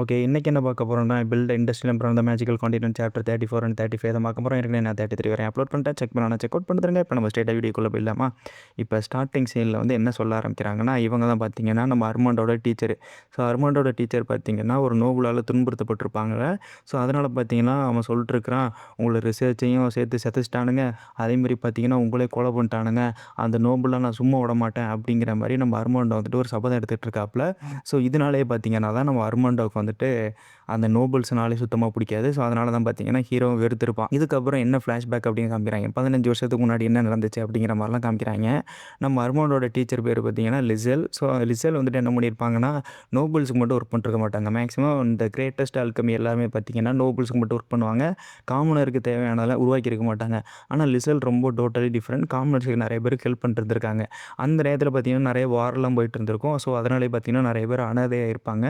Okay. இன்னைக்கு என்ன பார்க்க போறோம்னா, பில்ட் இண்டஸ்ட்ரியல் அப்புறம் த மேஜிக்கல் கான்டினென்ட் சாப்டர் 34 அண்ட் 35 இத பார்க்க போறோம். ஏற்கனவே நான் 33 வரையும் அப்லோட் பண்ணிட்டேன். செக் பண்ணா செக் அவுட் பண்ணிருங்க. இப்போ நம்ம ஸ்ட்ரெயிட்டா வீடியோக்குள்ள போயிடலாமா? இப்போ ஸ்டார்ட்டிங் சீன்ல வந்து என்ன சொல்ல ஆரம்பிக்கிறாங்கன்னா, இவங்க தான் பார்த்தீங்கன்னா, நம்ம அர்மாண்டோட டீச்சரு. ஸோ அர்மாண்டோட டீச்சர் பார்த்தீங்கன்னா, ஒரு நோபலால துன்புறுத்தப்பட்டிருப்பாங்க. ஸோ அதனால பார்த்தீங்கன்னா, அவன் சொல்லிட்டுருக்கிறான், உங்கள ரிசர்ச்சையும் சேர்த்து செதச்சிட்டானுங்க. அதேமாரி பார்த்தீங்கன்னா, உங்களே கொலை பண்ணிட்டானுங்க. அந்த நோபல நான் சும்மா விடமாட்டேன் அப்படிங்கிற மாரி நம்ம அர்மாண்டோ வந்துட்டு ஒரு சபதம் எடுத்துட்டு இருக்காப்புல. ஸோ இதனாலேயே பார்த்தீங்கன்னா தான் நம்ம அர்மாண்டோவுக்கு வந்துட்டு அந்த நோபல்ஸ்னாலே சுத்தமாக பிடிக்காது. ஸோ அதனால தான் பார்த்தீங்கன்னா ஹீரோவும் வெறுத்திருப்பான். இதுக்கப்புறம் என்ன ஃப்ளாஷ்பேக் அப்படின்னு காமிக்கிறாங்க. 15 வருஷத்துக்கு முன்னாடி என்ன நடந்துச்சு அப்படிங்கிற மாதிரிலாம் காமிக்கிறாங்க. நம்ம அர்மாண்டோட டீச்சர் பேர் பார்த்தீங்கன்னா லிசல். ஸோ லிசல் வந்துட்டு என்ன பண்ணியிருப்பாங்கன்னா, நோபல்ஸுக்கு மட்டும் ஒர்க் பண்ணிருக்க மாட்டாங்க. மேக்ஸிமம் இந்த கிரேட்டஸ்ட் ஆல்கமி எல்லாருமே பார்த்தீங்கன்னா நோபல்ஸுக்கு மட்டும் ஒர்க் பண்ணுவாங்க. காமனருக்கு தேவையானதெல்லாம் உருவாக்கியிருக்க மாட்டாங்க. ஆனால் லிசல் ரொம்ப டோட்டலி டிஃப்ரெண்ட். காமனர்ஸுக்கு நிறைய பேருக்கு ஹெல்ப் பண்ணிட்டு இருந்திருக்காங்க. அந்த நேரத்தில் பார்த்தீங்கன்னா நிறைய வார்லாம் போயிட்டு இருந்திருக்கும். ஸோ அதனாலே பார்த்தீங்கன்னா நிறைய பேர் அனாதையாக இருப்பாங்க.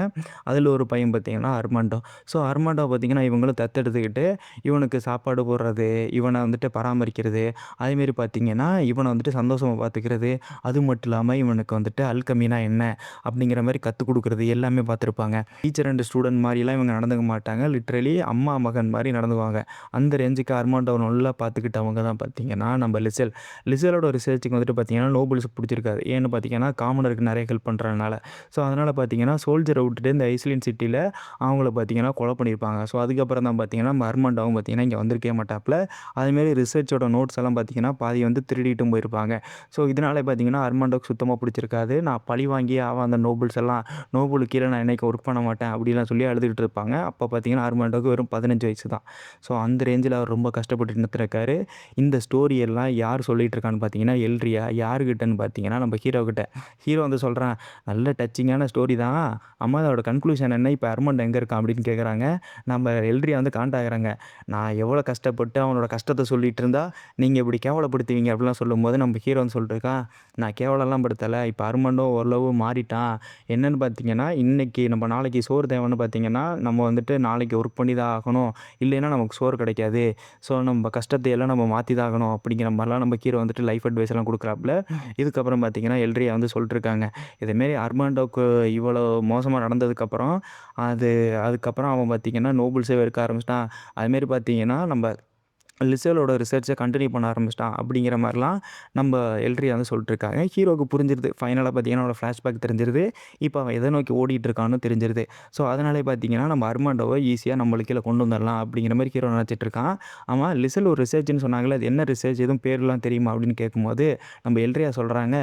அதில் ஒரு பையன் பார்த்தீங்கன்னா அர்மாண்டோ. ஸோ அர்மாண்டோ பார்த்தீங்கன்னா இவங்களும் தத்தெடுத்துக்கிட்டு இவனுக்கு சாப்பாடு போடுறது, இவனை வந்துட்டு பராமரிக்கிறது, அதேமாரி பார்த்தீங்கன்னா இவனை வந்துட்டு சந்தோஷமாக பார்த்துக்கிறது, அது மட்டும் இல்லாமல் இவனுக்கு வந்துட்டு அல்கமினா என்ன அப்படிங்கிற மாதிரி கற்றுக் கொடுக்குறது எல்லாமே பார்த்துருப்பாங்க. டீச்சர் அண்ட் ஸ்டூடெண்ட் மாதிரிலாம் இவங்க நடந்துக்க மாட்டாங்க. லிட்ரலி அம்மா மகன் மாதிரி நடந்துக்குவாங்க. அந்த ரேஞ்சுக்கு அர்மாண்டோவை நல்லா பார்த்துக்கிட்டவங்க தான் பார்த்தீங்கன்னா நம்ம லிசல். லிசலோட ரிசர்ச்சுக்கு வந்துட்டு பார்த்தீங்கன்னா நோபல்ஸ் பிடிச்சிருக்காது. ஏன்னு பார்த்தீங்கன்னா காமனருக்கு நிறைய ஹெல்ப் பண்ணுறதுனால. ஸோ அதனால் பார்த்தீங்கன்னா சோல்ஜரை விட்டுட்டு இந்த ஐஸ்லின் சிட்டியில் அவங்கள பார்த்தீங்கன்னா கொலை பண்ணியிருப்பாங்க. ஸோ அதுக்கப்புறம் தான் பார்த்தீங்கன்னா நம்ம அர்மாண்டோவும் பார்த்தீங்கன்னா இங்கே வந்திருக்கவே மாட்டாப்புல. அதுமாரி ரிசர்ச்சோட நோட்ஸ் எல்லாம் பார்த்தீங்கன்னா பாதி வந்து திருடிட்டும் போயிருப்பாங்க. ஸோ இதனால பார்த்தீங்கன்னா அர்மாண்டோக்கு சுத்தமாக பிடிச்சிருக்காது. நான் பழி வாங்கி அவன் அந்த நோபல்ஸ் எல்லாம் நோபலுக்கு கீழே நான் என்னைக்கு ஒர்க் பண்ண மாட்டேன் அப்படிலாம் சொல்லி அழுதுகிட்டு இருப்பாங்க. அப்போ பார்த்தீங்கன்னா அர்மாண்டோக்கு வெறும் 15 வயசு தான். ஸோ அந்த ரேஞ்சில் அவர் ரொம்ப கஷ்டப்பட்டு நிறுத்திருக்காரு. இந்த ஸ்டோரி எல்லாம் யார் சொல்லிட்டு இருக்கான்னு பார்த்தீங்கன்னா எல்ரியா. யாருக்கிட்டன்னு பார்த்தீங்கன்னா நம்ம ஹீரோ கிட்ட. ஹீரோ வந்து சொல்கிறான், நல்ல டச்சிங்கான ஸ்டோரி தான். அம்மா அதோட கன்க்ளூஷன் என்ன, இப்போ அர்மாண்டோ எங்கே இருக்கான் அப்படின்னு கேட்குறாங்க. நம்ம எல்ரியா வந்து காண்ட் ஆகுறாங்க. நான் எவ்வளோ கஷ்டப்பட்டு அவனோட கஷ்டத்தை சொல்லிட்டு இருந்தா நீங்கள் இப்படி கேவலப்படுத்துவீங்க அப்படிலாம் சொல்லும்போது நம்ம ஹீரோ வந்து சொல்லிட்டுருக்கான், நான் கேவலம்லாம் படுத்தலை. இப்போ அர்மாண்டோ ஓரளவு மாறிட்டான். என்னன்னு பார்த்தீங்கன்னா இன்னைக்கு நம்ம நாளைக்கு சோறு தேவைன்னு பார்த்தீங்கன்னா நம்ம வந்துட்டு நாளைக்கு ஒர்க் பண்ணி தான் ஆகணும். இல்லைன்னா நமக்கு சோறு கிடைக்காது. ஸோ நம்ம கஷ்டத்தை எல்லாம் நம்ம மாற்றி தான் ஆகணும் அப்படிங்கிற மாதிரிலாம் நம்ம ஹீரோ வந்துட்டு லைஃப் அட்வைஸ் எல்லாம் கொடுக்குறாப்புல. இதுக்கப்புறம் பார்த்தீங்கன்னா எல்ரியா வந்து சொல்லிட்டுருக்காங்க, இதேமாரி அர்மாண்டோக்கு இவ்வளோ மோசமாக நடந்ததுக்கப்புறம் அதுக்கப்புறம் அவன் பார்த்தீங்கன்னா நோபல்ஸே வெறுக்க ஆரம்பிச்சிட்டான். அதுமாரி பார்த்தீங்கன்னா நம்ம லிசலோட ரிசர்ச்சை கண்டினியூ பண்ண ஆரம்பிச்சிட்டான் அப்படிங்கிற மாதிரிலாம் நம்ம எல்ட்ரி வந்து சொல்லிட்டுருக்காங்க. ஹீரோவுக்கு புரிஞ்சிருது. ஃபைனலாக பார்த்தீங்கன்னா அவனோட ஃப்ளாஷ்பேக் தெரிஞ்சிருது. இப்போ அவன் எதை நோக்கி ஓடிட்டு இருக்கான்னு தெரிஞ்சிருது. ஸோ அதனாலே பார்த்தீங்கன்னா நம்ம அர்மாண்டோவை ஈஸியாக நம்மளுக்கு கீழே கொண்டு வந்துடலாம் அப்படிங்கிற மாதிரி ஹீரோ நினச்சிட்டு இருக்கான். ஆமாம், லிசல் ஒரு ரிசர்ச்னு சொன்னாங்களே, அது என்ன ரிசர்ச், எதுவும் பேர்லாம் தெரியுமா அப்படின்னு கேட்கும்போது நம்ம எல்ட்ரியா சொல்கிறாங்க,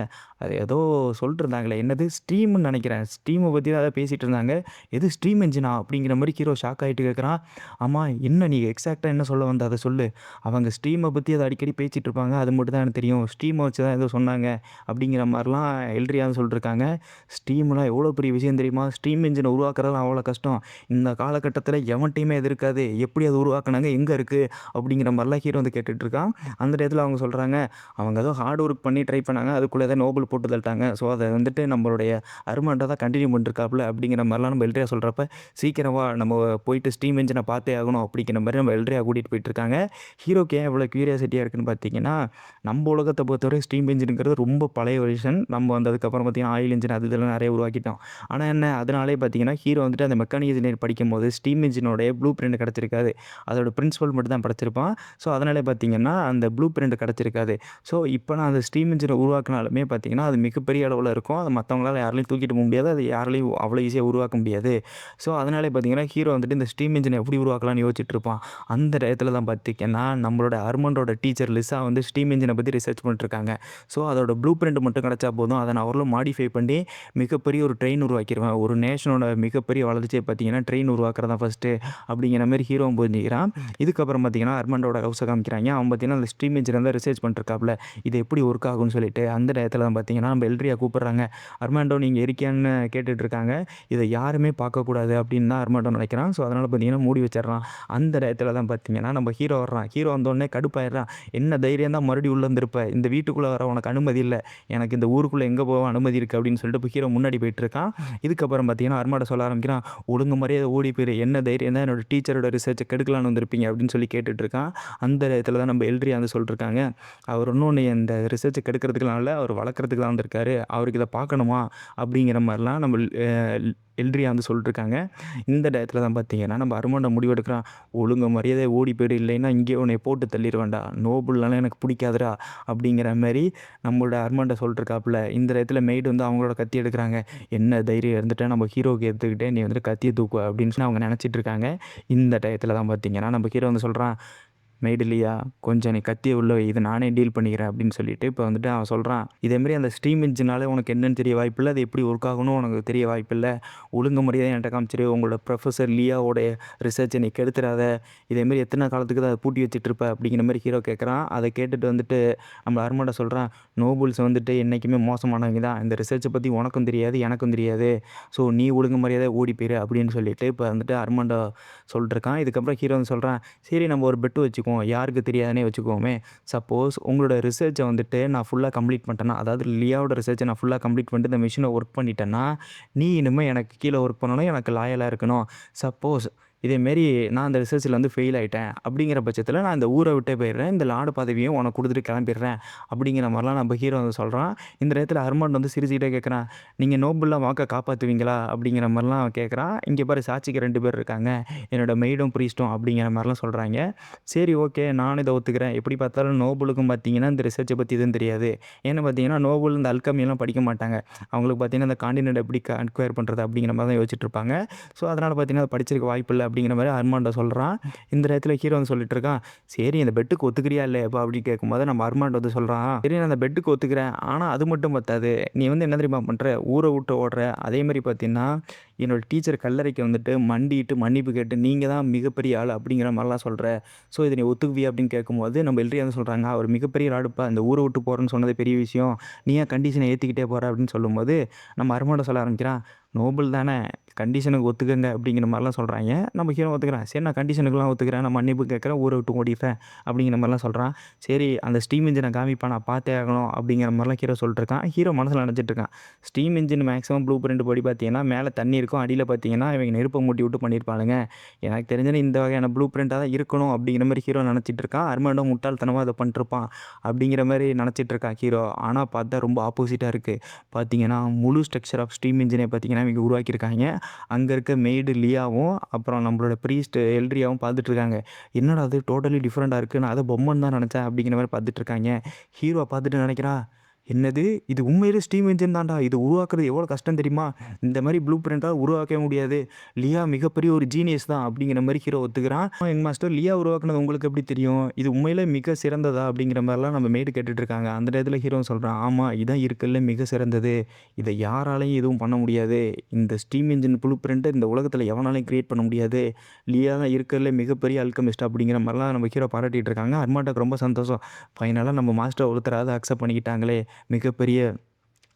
அது ஏதோ சொல்லிட்டு இருந்தாங்களே, என்னது ஸ்ட்ரீம்னு நினைக்கிறேன், ஸ்ட்ரீமை பற்றி தான் அதை பேசிகிட்டு இருந்தாங்க. எது ஸ்ட்ரீம் என்ஜினா அப்படிங்கிற மாதிரி ஹீரோ ஷாக் ஆகிட்டு கேட்குறான். ஆமாம், என்ன நீ எக்ஸாக்டாக என்ன சொல்ல வந்த அதை சொல்லு. அவங்க ஸ்ட்ரீமை பற்றி அதை அடிக்கடி பேசிகிட்டு இருப்பாங்க, அது மட்டும் தான் எனக்கு தெரியும். ஸ்ட்ரீமை வச்சு தான் ஏதோ சொன்னாங்க அப்படிங்கிற மாதிரிலாம் எல்ட்ரியான்னு சொல்லியிருக்காங்க. ஸ்ட்ரீம்லாம் எவ்வளோ பெரிய விஷயம் தெரியுமா? ஸ்ட்ரீம் இன்ஜினை உருவாக்குறதுலாம் அவ்வளோ கஷ்டம். இந்த காலகட்டத்தில் எவன்ட்டையுமே எது இருக்காது. எப்படி அது உருவாக்குனாங்க, எங்கே இருக்குது அப்படிங்கிற மாதிரிலாம் ஹீரோ வந்து கேட்டுட்டு இருக்கான். அந்த இடத்துல அவங்க சொல்கிறாங்க, அவங்க ஏதோ ஹார்ட் ஒர்க் பண்ணி ட்ரை பண்ணாங்க, அதுக்குள்ளே ஏதோ நோபல் போட்டு தள்ளிட்டாங்க. ஸோ அதை வந்துட்டு நம்மளுடைய அருமாண்டா தான் கண்டினியூ பண்ணிருக்காப்புல அப்படிங்கிற மாதிரிலாம் நம்ம எல்ட்ரியா சொல்கிறப்ப, சீக்கிரமா நம்ம போயிட்டு ஸ்டீம் இன்ஜினை பார்த்தே ஆகணும் அப்படிங்கிற மாதிரி நம்ம எல்ட்ரியா கூட்டிகிட்டு போயிட்டு இருக்காங்க. ஹீரோக்கு ஏன் இவ்வளோ க்யூரியாசிட்டியாக இருக்குன்னு பார்த்தீங்கன்னா, நம்ம உலகத்தை பொறுத்தவரை ஸ்டீம் இன்ஜினுங்கிறது ரொம்ப பழைய வெர்ஷன். நம்ம வந்ததுக்கப்புறம் பார்த்தீங்கன்னா ஆயில் இன்ஜின் அது இதெல்லாம் நிறைய உருவாக்கிட்டோம். ஆனால் என்ன, அதனாலே பார்த்தீங்கன்னா ஹீரோ வந்துட்டு அந்த மெக்கானிக்கல் இன்ஜினியர் படிக்கும்போது ஸ்டீம் இன்ஜினோடைய ப்ளூ பிரிண்ட் கிடச்சிருக்காது. அதோட பிரின்சிபல் மட்டும் தான் படிச்சிருப்பான். ஸோ அதனாலே பார்த்தீங்கன்னா அந்த ப்ளூ பிரிண்ட் கிடச்சிருக்காது. ஸோ இப்போ நான் அந்த ஸ்டீம் இன்ஜினை உருவாக்கினாலுமே பார்த்தீங்கன்னா அது மிகப்பெரிய அளவில் இருக்கும். அது மற்றவங்களால யாராலையும் தூக்கிட்டு போக முடியாது. அது யாராலையும் அவ்வளோ ஈஸியாக உருவாக்க முடியாது. ஸோ அதனாலே பார்த்தீங்கன்னா ஹீரோ வந்துட்டு இந்த ஸ்டீம் இன்ஜினை எப்படி உருவாக்கலாம்னு யோசிச்சுட்டு இருப்பான். அந்த இடத்துல தான் பார்த்தீங்கன்னா நம்மளோட அர்மாண்டோட டீச்சர் லிசா வந்து ஸ்டீம் இன்ஜினை பற்றி ரிசர்ச் பண்ணிட்டுருக்காங்க. ஸோ அதோட ப்ளூ பிரிண்ட் மட்டும் கிடச்சா போதும், அதை நான் அவர்களும் மாடிஃபை பண்ணி மிகப்பெரிய ஒரு ட்ரெயின் உருவாக்கிடுவேன். ஒரு நேஷனோட மிகப்பெரிய வளர்ச்சியை பார்த்தீங்கன்னா ட்ரெயின் உருவாக்குறதா ஃபஸ்ட்டு அப்படிங்கிற மாதிரி ஹீரோவும் புரிஞ்சுக்கிறான். இதுக்கப்புறம் பார்த்தீங்கன்னா அர்மாண்டோட ஹவுஸை காமிக்கிறாங்க. அவன் பார்த்தீங்கன்னா அந்த ஸ்டீம் இன்ஜின் தான் ரிசர்ச் பண்ணிருக்காப்புல, இது எப்படி ஒர்க் ஆகும்னு சொல்லிட்டு. அந்த நேரத்தில் தான் பார்த்தீங்கன்னா நம்ம எல்ட்ரியா கூப்பிட்றாங்க. அர்மாண்டோ நீங்கள் இருக்கியான்னு கேட்டுட்டு இருக்காங்க. இதை யாருமே பார்க்கக்கூடாது அப்படின்னு தான் அர்மாண்டோ நினைக்கிறான். ஸோ அதனால் பார்த்தீங்கன்னா மூடி வச்சிடறான். அந்த இடத்துல தான் பார்த்தீங்கன்னா நம்ம ஹீரோ வர்றான். ஹீரோ வந்தோடனே கடுப்பாயிடுறான். என்ன தைரியம் தான் மறுபடியும் உள்ளே இருந்திருப்ப, இந்த வீட்டுக்குள்ளே வர உனக்கு அனுமதி இல்லை, எனக்கு இந்த ஊருக்குள்ளே எங்கே போக அனுமதி இருக்குது அப்படின்னு சொல்லிட்டு இப்போ ஹீரோ முன்னாடி போயிட்டு இருக்கான். இதுக்கப்புறம் பார்த்தீங்கன்னா அர்மாண்டோ சொல்ல ஆரம்பிக்கிறான், ஒழுங்கு மரியாதை ஓடி போயிரு, என்ன தைரியம் தான் என்னோட டீச்சரோட ரிசர்ச்சை கெடுக்கலான்னு வந்திருப்பீங்க அப்படின்னு சொல்லி கேட்டுட்டு இருக்கான். அந்த இடத்துல தான் நம்ம எல்ட்ரியா வந்து சொல்லிட்டுருக்காங்க, அவர் இன்னொன்று இந்த ரிசர்ச்சை கெடுக்கிறதுக்குலாம் இல்லை, அவர் வளர்க்குறதுக்கு தான் வந்திருக்காரு, அவருக்கு இதை பார்க்கணுமா அப்படிங்கிற மாதிரிலாம் நம்ம எல்ட்ரியா வந்து சொல்லிட்டுருக்காங்க. இந்த டயத்தில் தான் பார்த்தீங்கன்னா நம்ம அர்மாண்டோ முடிவெடுக்கிறான். ஒழுங்கு மரியாதையா ஓடி போயிடு, இல்லைன்னா இங்கேயே உன்னை போட்டு தள்ளிடுவேன்டா, நோபுள்னால எனக்கு பிடிக்காதுடா அப்படிங்கிற மாதிரி நம்மளோட அர்மாண்டோ சொல்லிட்டுருக்காப்புல. இந்த இடத்துல மெய்டு வந்து அவங்களோட கத்தி எடுக்கிறாங்க. என்ன தைரியம் இருந்துட்டா நம்ம ஹீரோவுக்கு எடுத்துக்கிட்டே நீ வந்துட்டு கத்தியை தூக்குவ அப்படின்னு சொல்லி அவங்க நினச்சிட்டு இருக்காங்க. இந்த டயத்தில் தான் பார்த்தீங்கன்னா நம்ம ஹீரோ வந்து சொல்கிறான், மெய்டு இல்லையா, கொஞ்சம் நீ கத்தியை உள்ள வை, இதை நானே டீல் பண்ணிக்கிறேன் அப்படின்னு சொல்லிட்டு இப்போ வந்துட்டு அவன் சொல்கிறான். இதேமாரி அந்த ஸ்டீம் இன்ஜினால உனக்கு என்னன்னு தெரிய வாய்ப்பில்லை, அது எப்படி ஒர்க் ஆகணும் உனக்கு தெரிய வாய்ப்பில்லை, ஒழுங்கு முறையாக என்கிட்ட காமிச்சிரு, உங்களோட ப்ரொஃபஸர் லியாவோடைய ரிசர்ச்சை நீ கெடுத்துடாத, இதேமாரி எத்தனை காலத்துக்கு தான் அதை பூட்டி வச்சுட்ருப்ப அப்படிங்கிற மாதிரி ஹீரோ கேட்குறான். அதை கேட்டுட்டு வந்துட்டு நம்ம அர்மாண்டோ சொல்கிறான், நோபுல்ஸ் வந்துட்டு என்றைக்குமே மோசமானவங்க தான், இந்த ரிசர்ச்சை பற்றி உனக்கும் தெரியாது எனக்கும் தெரியாது, ஸோ நீ ஒழுங்கு மரியாதை ஓடி போயிரு அப்படின்னு சொல்லிட்டு இப்போ வந்துட்டு அர்மாண்டோ சொல்லிட்டுருக்கான். இதுக்கப்புறம் ஹீரோ வந்து சொல்கிறான், சரி நம்ம ஒரு பெட்டு வச்சுக்குவோம், யாருக்கு தெரியாதுனே வச்சுக்குவோமே, சப்போஸ் உங்களோட ரிசர்ச்சை வந்துட்டு நான் ஃபுல்லாக கம்ப்ளீட் பண்ணிட்டேன்னா, அதாவது லியாவோட ரிசர்ச்சை நான் ஃபுல்லாக கம்ப்ளீட் பண்ணிட்டு இந்த மிஷினை ஒர்க் பண்ணிட்டேன்னா, நீ இனிமேல் எனக்கு கீழே ஒர்க் பண்ணணும், எனக்கு லாயலாக இருக்கணும். சப்போஸ் இதேமாரி நான் அந்த ரிசர்ச்சில் வந்து ஃபெயில் ஆகிட்டேன் அப்படிங்கிற பட்சத்தில் நான் இந்த ஊரை விட்டே போயிடுறேன், இந்த லார்டு பதவியும் உனக்கு கொடுத்துட்டு கிளம்பிடுறேன் அப்படிங்கிற மாதிரிலாம் நம்ம ஹீரோ வந்து சொல்கிறான். இந்த நேரத்தில் அர்மாண்ட் வந்து சிரிச்சுக்கிட்டே கேட்குறான், நீங்கள் நோபுல்லாம் வாக்கை காப்பாற்றுவீங்களா அப்படிங்கிற மாதிரிலாம் அவன் கேட்குறான். இங்கே பாரு சாட்சிக்கு 2 பேர் இருக்காங்க, என்னோட மெய்டும் ப்ரீஸ்ட்டும் அப்படிங்கிற மாதிரிலாம் சொல்கிறாங்க. சரி ஓகே, நானும் இதை ஒத்துக்கிறேன். எப்படி பார்த்தாலும் நோபலுக்கும் பார்த்தீங்கன்னா இந்த ரிசர்ச்சை பற்றி எதுவும் தெரியாது. ஏன்னா பார்த்தீங்கன்னா நோபல் இந்த அல்கமியெல்லாம் படிக்க மாட்டாங்க. அவங்களுக்கு பார்த்தீங்கன்னா இந்த காண்டினென்ட் எப்படி அக்வயர் பண்ணுறது அப்படிங்கிற மாதிரி தான் யோசிச்சுட்டு இருப்பாங்க. ஸோ அதனால் பார்த்தீங்கன்னா அதை படிச்சிருக்க வாய்ப்பு இல்லை அப்படிங்கிற மாதிரி அர்மாண்டோ சொல்கிறான். இந்த இடத்துல ஹீரோ வந்து சொல்லிட்டு இருக்கான், சரி இந்த பெட்டுக்கு ஒத்துக்கிறியா இல்லையாப்பா அப்படின்னு கேட்கும்போது நம்ம அர்மாண்டோ வந்து சொல்கிறான், சரி நான் அந்த பெட்டுக்கு ஒத்துக்கிறேன், ஆனால் அது மட்டும் பத்தாது, நீ வந்து என்ன தெரியுமா பண்ணுற, ஊரை விட்டு ஓடுற, அதேமாதிரி பார்த்தீங்கன்னா என்னோடய டீச்சர் கல்லறைக்கு வந்துட்டு மண்டிட்டு மன்னிப்பு கேட்டு நீங்கள் தான் மிகப்பெரிய ஆள் அப்படிங்கிற மாதிரிலாம் சொல்கிற, ஸோ இதை நீ ஒத்துக்குவியா அப்படின்னு கேட்கும்போது நம்ம எல்ட்ரியா வந்து சொல்கிறாங்க, அவர் மிகப்பெரிய ஆளுப்பா, இந்த ஊரை விட்டு போகிறேன்னு சொன்னது பெரிய விஷயம், நீ ஏன் கண்டிஷனை ஏற்றிக்கிட்டே போகிற அப்படின்னு சொல்லும்போது நம்ம அர்மாண்டோ சொல்ல ஆரம்பிக்கிறான், நோபல் தானே, கண்டிஷனுக்கு ஒத்துக்கங்க அப்படிங்கிற மாதிரிலாம் சொல்கிறாங்க. நம்ம ஹீரோ ஒத்துக்கிறேன், சரி நான் கண்டிஷனுக்குலாம் ஒத்துக்கிறேன், நான் மன்னிப்பு கேட்குறேன், ஊரை விட்டு ஓடிடுறேன் அப்படிங்கிற மாதிரிலாம் சொல்கிறான். சரி அந்த ஸ்டீம் இன்ஜினை காமிப்பான், நான் பார்த்தே ஆகணும் அப்படிங்கிற மாதிரிலாம் ஹீரோ சொல்லிட்டுருக்கான். ஹீரோ மனசில் நினச்சிட்டு இருக்கான், steam engine maximum blue print படி பார்த்தீங்கன்னா மேலே தண்ணி இருக்கும், அடியில் பார்த்தீங்கன்னா இவங்க நெருப்பை மூட்டி விட்டு பண்ணியிருப்பானுங்க, எனக்கு தெரிஞ்சது இந்த வகையான ப்ளூ பிரிண்ட்டாக தான் இருக்கணும் அப்படிங்கிற மாதிரி ஹீரோ நினச்சிட்டு இருக்கான். அர்மாண்டோ முட்டாள்தனமாக அதை பண்ணிட்டுருப்பான் அப்படிங்கிற மாதிரி நினச்சிட்டு இருக்கான் ஹீரோ. ஆனால் பார்த்தா ரொம்ப ஆப்போசிட்டாக இருக்குது. பார்த்தீங்கன்னா முழு ஸ்ட்ரக்சர் ஆஃப் ஸ்டீம் இன்ஜினை பார்த்தீங்கன்னா இவங்க உருவாக்கியிருக்காங்க. அங்கே இருக்க மெய்டு லியாவும் அப்புறம் நம்மளோட ப்ரீஸ்ட் எல்ட்ரியாவும் பார்த்துட்ருக்காங்க. என்னடா அது டோட்டலி டிஃப்ரெண்ட்டாக இருக்குது, நான் அதை பொம்மைன்னு தான் நினச்சேன் அப்படிங்கிற மாதிரி பார்த்துட்ருக்காங்க. ஹீரோ பார்த்துட்டு நினைக்கிறா, என்னது இது உண்மையிலே ஸ்டீம் இன்ஜின் தான்டா, இது உருவாக்குறது எவ்வளோ கஷ்டம் தெரியுமா, இந்த மாதிரி ப்ளூ பிரிண்ட்டாக உருவாக்கவே முடியாது, லியா மிகப்பெரிய ஒரு ஜீனியஸ் தான் அப்படிங்கிற மாதிரி ஹீரோ ஒத்துக்கிறான். யங் மாஸ்டர் லியா உருவாக்குனது உங்களுக்கு எப்படி தெரியும், இது உண்மையிலே மிக சிறந்ததா அப்படிங்கிற மாதிரிலாம் நம்ம மேடு கேட்டுட்டு இருக்காங்க. அந்த இடத்துல ஹீரோ சொல்கிறான், ஆமாம் இதான் இருக்கல மிக சிறந்தது, இதை யாராலையும் எதுவும் பண்ண முடியாது, இந்த ஸ்டீம் இன்ஜின் ப்ளூ பிரிண்ட்டை இந்த உலகத்தில் எவனாலையும் கிரியேட் பண்ண முடியாது, லியா தான் இருக்கிறதுல மிகப்பெரிய அல்கமிஸ்ட் அப்படிங்கிற மாதிரிலாம் நம்ம ஹீரோ பாராட்டிகிட்டு இருக்காங்க. அர்மாண்டாக்கு ரொம்ப சந்தோஷம், ஃபைனலாக நம்ம மாஸ்டர் ஒருத்தராவது அக்செப்ட் பண்ணிக்கிட்டாங்களே, மிகப்பெரிய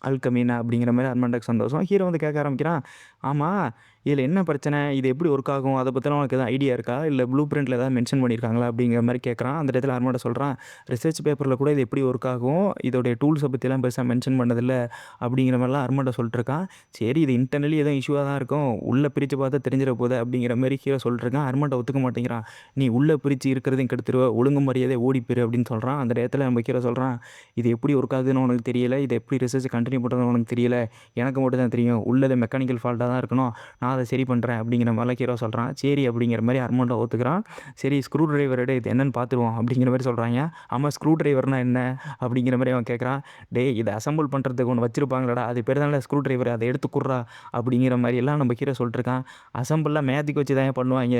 அல்கமீனா அப்படிங்கிற மாதிரி அர்மாண்டாக்கு சந்தோஷம். ஹீரோ வந்து கேட்க ஆரம்பிக்கிறான், ஆமாம் இதில் என்ன பிரச்சனை, இது எப்படி ஒர்க் ஆகும், அதை பற்றிலாம் உனக்கு எதாவது ஐடியா இருக்கா, இல்லை ப்ளூ பிரிண்ட்டில் ஏதாவது மென்ஷன் பண்ணியிருக்காங்களா அப்படிங்கிற மாதிரி கேட்குறான். அந்த இடத்துல அர்மாண்டோ சொல்கிறான், ரிசர்ச் பேப்பரில் கூட இது எப்படி ஒர்க் ஆகும், இதோடைய டூல்ஸை பற்றிலாம் பெருசாக மென்ஷன் பண்ணதில்லை அப்படிங்கிற மாதிரிலாம் அர்மாண்டோ சொல்லிட்டுருக்கான். சரி இது இன்டர்னலி எதுவும் இஷ்யூவாக தான் இருக்கும், உள்ளே பிரித்து பார்த்தா தெரிஞ்சிட போகுது அப்படிங்கிற மாதிரி ஹீரோ சொல்லிட்டுருக்கான். அர்மாண்டோ ஒத்துக்க மாட்டேங்கிறான், நீ உள்ளே பிரித்து இருக்கிறதையும் கெடுத்துருவ, ஒழுங்கு மரியாதை ஓடிப்போரு அப்படின்னு சொல்கிறான். அந்த இடத்துல நம்ம ஹீரோ சொல்கிறான், இது எப்படி ஒர்க் ஆகுதுன்னு உனக்கு தெரியல, இதை எப்படி ரிசர்ச் கண்டினியூ பண்ணுறதுன்னு உனக்கு தெரியல, எனக்கு மட்டும் தான் தெரியும், உள்ளது மெக்கானிக்கல் ஃபால்ட்டாக தான் இருக்கணும், நான் அதை சரி பண்ணுறேன் அப்படிங்கிற மாதிரிலாம் ஹீரோ சொல்கிறான். சரி அப்படிங்கிற மாதிரி அர்மாண்டோ ஒத்துக்கிறான். சரி ஸ்க்ரூ டிரைவர் எடு, இது என்னன்னு பார்த்துருவோம் அப்படிங்கிற மாதிரி சொல்கிறாங்க. ஆமாம் ஸ்க்ரூ டிரைவர்னால் என்ன அப்படிங்கிற மாதிரி அவன் கேட்குறான். டேய் இதை அசம்பிள் பண்ணுறதுக்கு ஒன்று வச்சிருப்பாங்களடா, அது பேர் தானே ஸ்க்ரூ டிரைவர், அதை எடுத்து குடுறா அப்படிங்கிற மாதிரி எல்லாம் நம்ம ஹீரோ சொல்லிட்டுருக்கான். அசம்பிள்லாம் மேஜிக் வச்சு தான் பண்ணுவாங்க,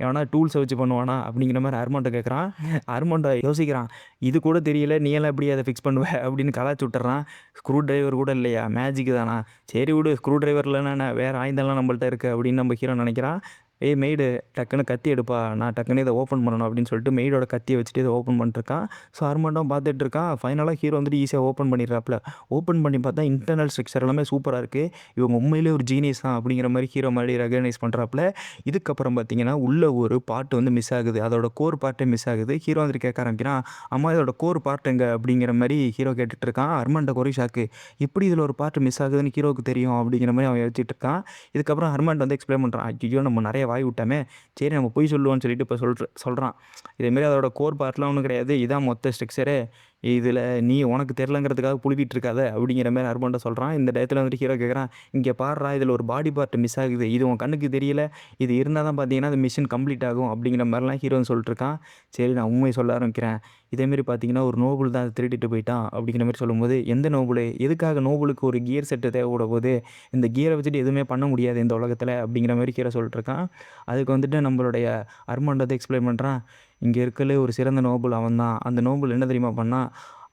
எவனா டூல்ஸை வச்சு பண்ணுவானா அப்படிங்கிற மாதிரி அர்மாண்டோ கேட்குறான். அர்மாண்டோ யோசிக்கிறான், இது கூட தெரியல நீ எல்லாம் எப்படி அதை ஃபிக்ஸ் பண்ணுவ அப்படின்னு கலாச்சி விட்டுறான். ஸ்க்ரூ டிரைவர் கூட இல்லையா, மேஜிக் தானா, சரி விடு, ஸ்க்ரூ டிரைவர் இல்லைன்னா வேறு ஆயுதம்லாம் நம்மள்ட்ட இருக்குது அப்படின்னு நம்ம ஹீரோ நினைக்கிறான். ஏய் மெய்டு டக்குன்னு கத்தி எடுப்பா, நான் டக்குன்னு இதை ஓப்பன் பண்ணணும் அப்படின்னு சொல்லிட்டு மெய்டோட கத்தியை வச்சுட்டு இதை ஓப்பன் பண்ணிட்டுருக்கான். ஸோ அர்மாண்டோ பார்த்துட்டு இருக்கான். ஃபைனலாக ஹீரோ வந்துட்டு ஈஸியாக ஓப்பன் பண்ணிடுறாப்புல. ஓப்பன் பண்ணி பார்த்தா இன்டர்னல் ஸ்ட்ரக்சர் எல்லாமே சூப்பராக இருக்குது, இவங்க உண்மையிலே ஒரு ஜீனியஸ் தான் அப்படிங்கிற மாதிரி ஹீரோ மாதிரி ரெகனைஸ் பண்ணுறாப்புல. இதுக்கப்புறம் பார்த்தீங்கன்னா உள்ள ஒரு பார்ட் வந்து மிஸ் ஆகுது, அதோட கோர் பார்ட்டே மிஸ் ஆகுது. ஹீரோ வந்துட்டு கேட்க ஆரம்பிக்கிறான், அம்மா இதோட கோர் பார்ட் எங்கே அப்படிங்கிற மாதிரி ஹீரோ கேட்டுட்டு இருக்கான். அர்மாண்டோ ஒரே ஷாக்கு, எப்படி இதில் ஒரு பார்ட் மிஸ் ஆகுதுன்னு ஹீரோவுக்கு தெரியும் அப்படிங்கிற மாதிரி அவன் யோசிச்சுட்டு இருக்கான். இதுக்கப்புறம் அர்மாண்டோ வந்து எக்ஸ்பிளைன் பண்ணுறான், ஐயோ நம்ம நிறைய வாய் விட்டாமே, சரி நம்ம போய் சொல்லுவோன்னு சொல்லிட்டு இப்போ சொல்கிறான். இதேமாரி அதோட கோர் பார்ட்லாம் ஒன்றும் கிடையாது, இதான் மொத்த ஸ்ட்ரக்சரு, இதில் நீ உனக்கு தெரிலங்கிறதுக்காக புழுவிட்டு இருக்காத அப்படிங்கிற மாதிரி அர்பன்ட்ட சொல்கிறான். இந்த டயத்தில் வந்துட்டு ஹீரோ கேட்குறான், இங்கே பாடுறா இதில் ஒரு பாடி பார்ட் மிஸ் ஆகுது, இது உன் கண்ணுக்கு தெரியல, இது இருந்தால் தான் பார்த்தீங்கன்னா அந்த மிஷின் கம்ப்ளீட் ஆகும் அப்படிங்கிற மாதிரிலாம் ஹீரோன்னு சொல்லிட்டுருக்கான். சரி நான் உண்மையை சொல்ல ஆரம்பிக்கிறேன். இதேமாரி பார்த்தீங்கன்னா ஒரு நோபல் தான் அதை திருடிட்டு போயிட்டான் அப்படிங்கிற மாதிரி சொல்லும்போது, எந்த நோபலு, எதுக்காக நோபலுக்கு ஒரு கியர் செட்டு தேவைப்பட போது, இந்த கியரை வச்சுட்டு எதுவுமே பண்ண முடியாது இந்த உலகத்தில் அப்படிங்கிற மாதிரி ஹீரோ சொல்லிட்டுருக்கான். அதுக்கு வந்துட்டு நம்மளுடைய அர்மாண்ட் வந்து எக்ஸ்பிளைன் பண்ணுறான், இங்கே இருக்கலே ஒரு சிறந்த நோபல் அவன் தான். அந்த நோபல் என்ன தெரியுமா பண்ணால்,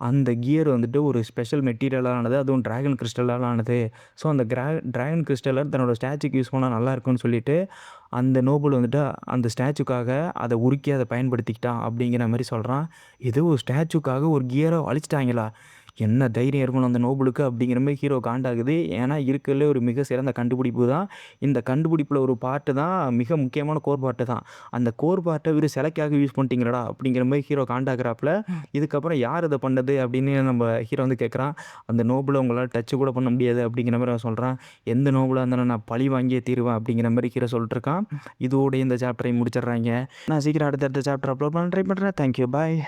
அந்த கியர் வந்துட்டு ஒரு ஸ்பெஷல் மெட்டீரியலால் ஆனது, அதுவும் டிராகன் கிறிஸ்டலால் ஆனது. ஸோ அந்த டிராகன் கிறிஸ்டலை தன்னோட ஸ்டாச்சுக்கு யூஸ் பண்ணால் நல்லா இருக்கும்னு சொல்லிட்டு அந்த நோபல் வந்துட்டு அந்த ஸ்டாச்சுக்காக அதை உருக்கி அதை பயன்படுத்திக்கிட்டான் அப்படிங்கிற மாதிரி சொல்கிறான். ஏதோ ஒரு ஸ்டாச்சுக்காக ஒரு கியரை அழிச்சிட்டாங்களா, என்ன தைரியம் இருக்கணும் அந்த நோபலுக்கு அப்படிங்கிற மாதிரி ஹீரோ காண்டாகுது. ஏன்னா இருக்கிறதுலே ஒரு மிக சிறந்த கண்டுபிடிப்பு தான் இந்த கண்டுபிடிப்பில் ஒரு பார்ட்டு தான், மிக முக்கியமான கோர் பார்ட்டு தான். அந்த கோர் பார்ட்டை ஒரு சிலைக்காக யூஸ் பண்ணிட்டீங்களடா அப்படிங்கிற மாதிரி ஹீரோ காண்டாகிறாப்புல. இதுக்கப்புறம் யார் இதை பண்ணது அப்படின்னு நம்ம ஹீரோ வந்து கேட்குறான். அந்த நோபலை உங்களால் டச்சு கூட பண்ண முடியாது அப்படிங்கிற மாதிரி அவன் சொல்கிறான். எந்த நோபலாக இருந்தாலும் நான் பழி வாங்கியே தீருவேன் அப்படிங்கிற மாதிரி ஹீரோ சொல்லிட்டுருக்கான். இதோட இந்த சாப்டரை முடிச்சிடுறாங்க. நான் சீக்கிரம் அடுத்தடுத்த சாப்டர் அப்லோட் பண்ண ட்ரை பண்ணுறேன். தேங்க்யூ, பாய்.